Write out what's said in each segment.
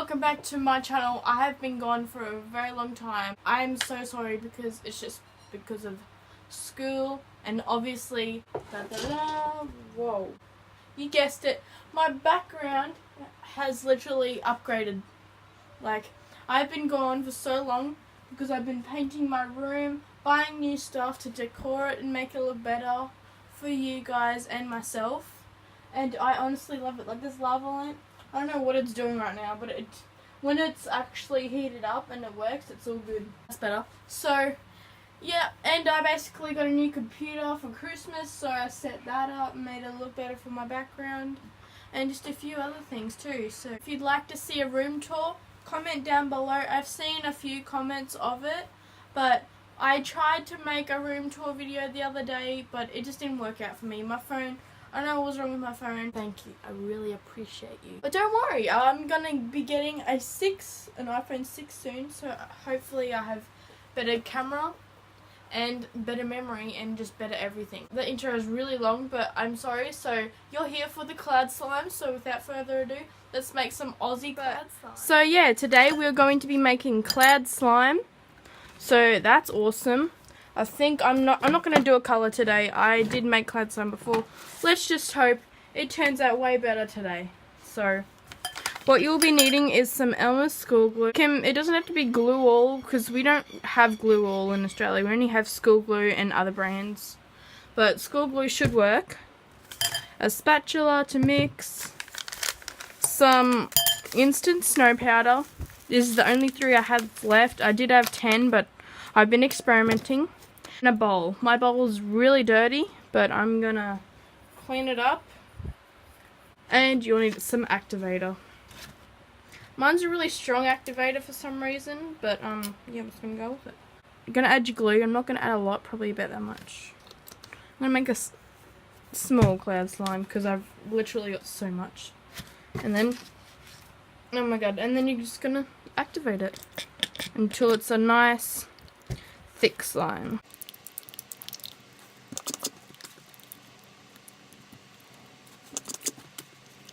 welcome back to my channel. I have been gone for a very long time. I am so sorry because it's just because of school and obviously whoa, you guessed it, my background has literally upgraded. Like, I've been gone for so long because I've been painting my room, buying new stuff to decor it and make it look better for you guys and myself, and I honestly love it. Like, this lava lamp, I don't know what it's doing right now, but when it's actually heated up and it works, it's all good. That's better. So, yeah, and I basically got a new computer for Christmas, so I set that up, made it look better for my background, and just a few other things too. So, if you'd like to see a room tour, comment down below. I've seen a few comments of it, but I tried to make a room tour video the other day, but it just didn't work out for me. My phone, I don't know what was wrong with my phone. Thank you. I really appreciate you. But don't worry, I'm going to be getting an iPhone 6 soon, so hopefully I have better camera and better memory and just better everything. The intro is really long, but I'm sorry. So you're here for the cloud slime, so without further ado, let's make some Aussie cloud slime. So yeah, today we're going to be making cloud slime. So that's awesome. I think I'm not going to do a color today. I did make cloud slime before. Let's just hope it turns out way better today. So what you'll be needing is some Elmer's school glue. It doesn't have to be glue all because we don't have glue all in Australia. We only have school glue and other brands. But school glue should work. A spatula to mix. Some instant snow powder. This is the only 3 I have left. I did have 10, but I've been experimenting. And a bowl. My bowl is really dirty, but I'm gonna clean it up. And you'll need some activator. Mine's a really strong activator for some reason, but yeah, I'm just gonna go with it. I'm gonna add your glue. I'm not gonna add a lot, probably about that much. I'm gonna make a small cloud slime because I've literally got so much. And then, oh my god, and then you're just gonna activate it until it's a nice thick slime.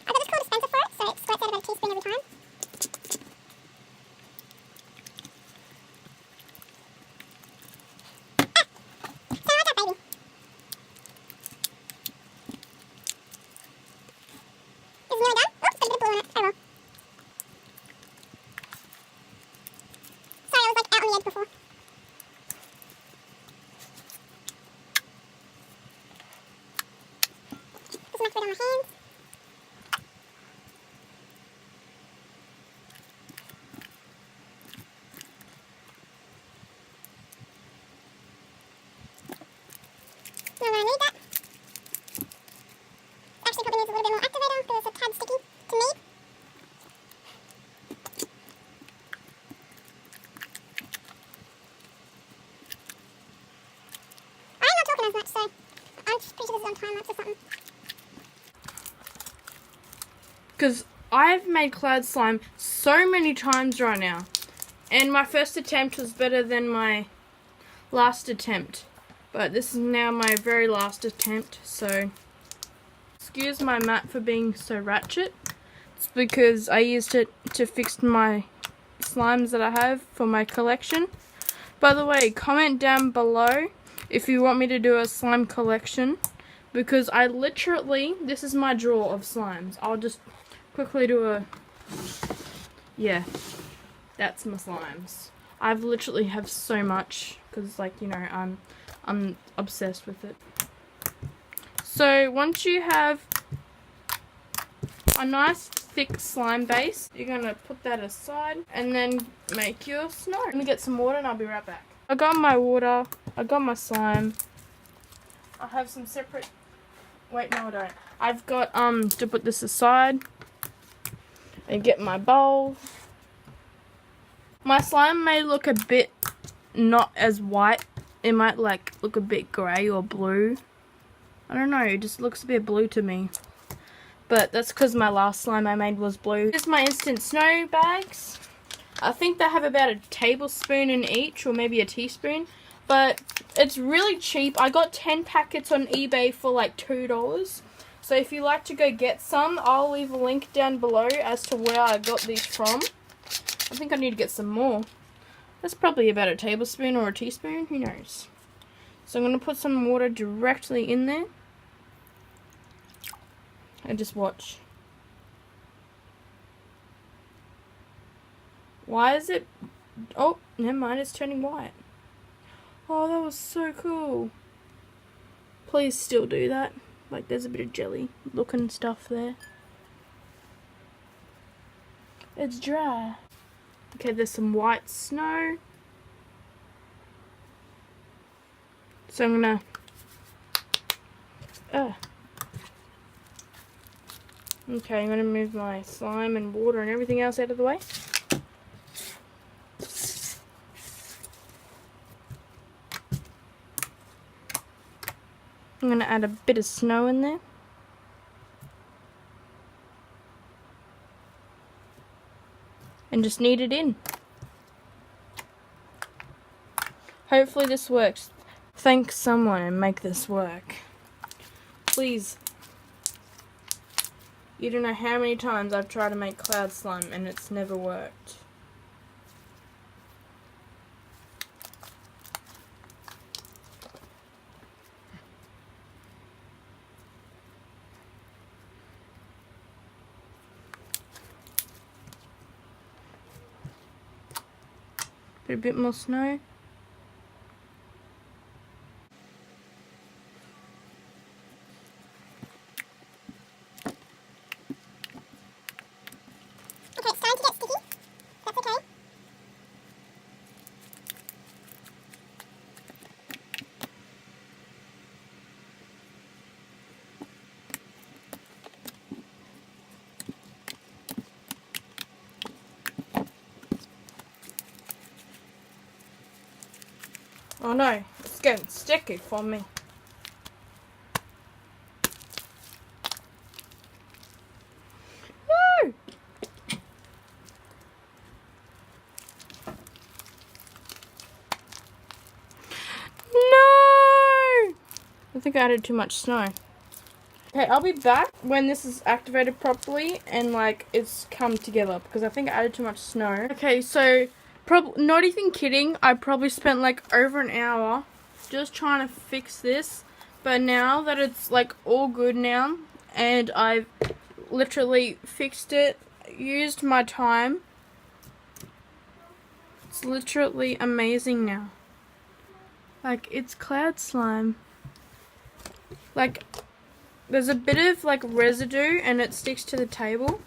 I got this cool dispenser for it, so it squirts out about a teaspoon every time. On my hands. Not gonna need that. Actually, probably needs a little bit more activator because it's a tad sticky to me. I'm not talking as much, so I'm just pretty sure this is on time lapse or something. Because I've made cloud slime so many times right now, and my first attempt was better than my last attempt, but this is now my very last attempt, so excuse my mat for being so ratchet. It's because I used it to fix my slimes that I have for my collection. By the way, comment down below if you want me to do a slime collection, because I literally, this is my drawer of slimes. I'll just quickly do a, yeah, that's my slimes. I've literally have so much because, like, you know, I'm obsessed with it. So once you have a nice thick slime base, you're gonna put that aside and then make your snow. Let me get some water and I'll be right back. I got my water, I got my slime. I have some separate, wait, no I don't. I've got to put this aside and get my bowl. My slime may look a bit not as white. It might like look a bit grey or blue. I don't know, it just looks a bit blue to me. But that's because my last slime I made was blue. Here's my instant snow bags. I think they have about a tablespoon in each, or maybe a teaspoon. But it's really cheap. I got 10 packets on eBay for like $2. So if you like to go get some, I'll leave a link down below as to where I got these from. I think I need to get some more. That's probably about a tablespoon or a teaspoon, who knows. So I'm going to put some water directly in there. And just watch. Why is it... Oh, never mind, it's turning white. Oh, that was so cool. Please still do that. Like, there's a bit of jelly looking stuff there. It's dry. Okay, there's some white snow. So I'm gonna... Okay, I'm gonna move my slime and water and everything else out of the way. I'm going to add a bit of snow in there. And just knead it in. Hopefully this works. Thank someone and make this work. Please. You don't know how many times I've tried to make cloud slime and it's never worked. Put a bit more snow. Okay, it's starting to get sticky. That's okay. Oh no, it's getting sticky for me. No! No! I think I added too much snow. Okay, I'll be back when this is activated properly and like it's come together because I think I added too much snow. Okay, so not even kidding, I probably spent like over an hour just trying to fix this, but now that it's like all good now and I've literally fixed it, used my time, it's literally amazing now. Like, it's cloud slime. Like, there's a bit of like residue and it sticks to the table.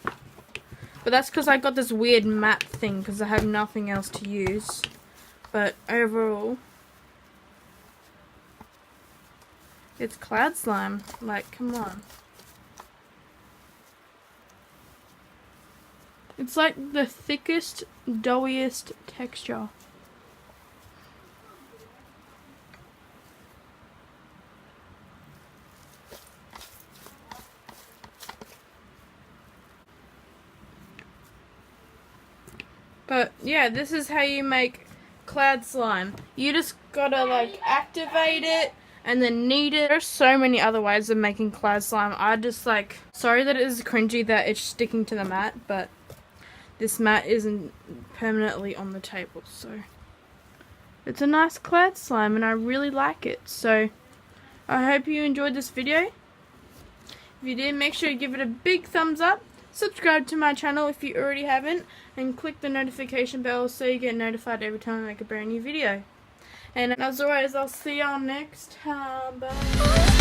But that's because I got this weird matte thing because I have nothing else to use. But overall, it's cloud slime. Like, come on. It's like the thickest, doughiest texture. But yeah, this is how you make cloud slime. You just gotta like activate it and then knead it. There's so many other ways of making cloud slime. I just like, sorry that it is cringy that it's sticking to the mat, but this mat isn't permanently on the table, so it's a nice cloud slime and I really like it. So I hope you enjoyed this video. If you did, make sure you give it a big thumbs up. Subscribe to my channel if you already haven't, and click the notification bell so you get notified every time I make a brand new video. And as always, I'll see y'all next time. Bye.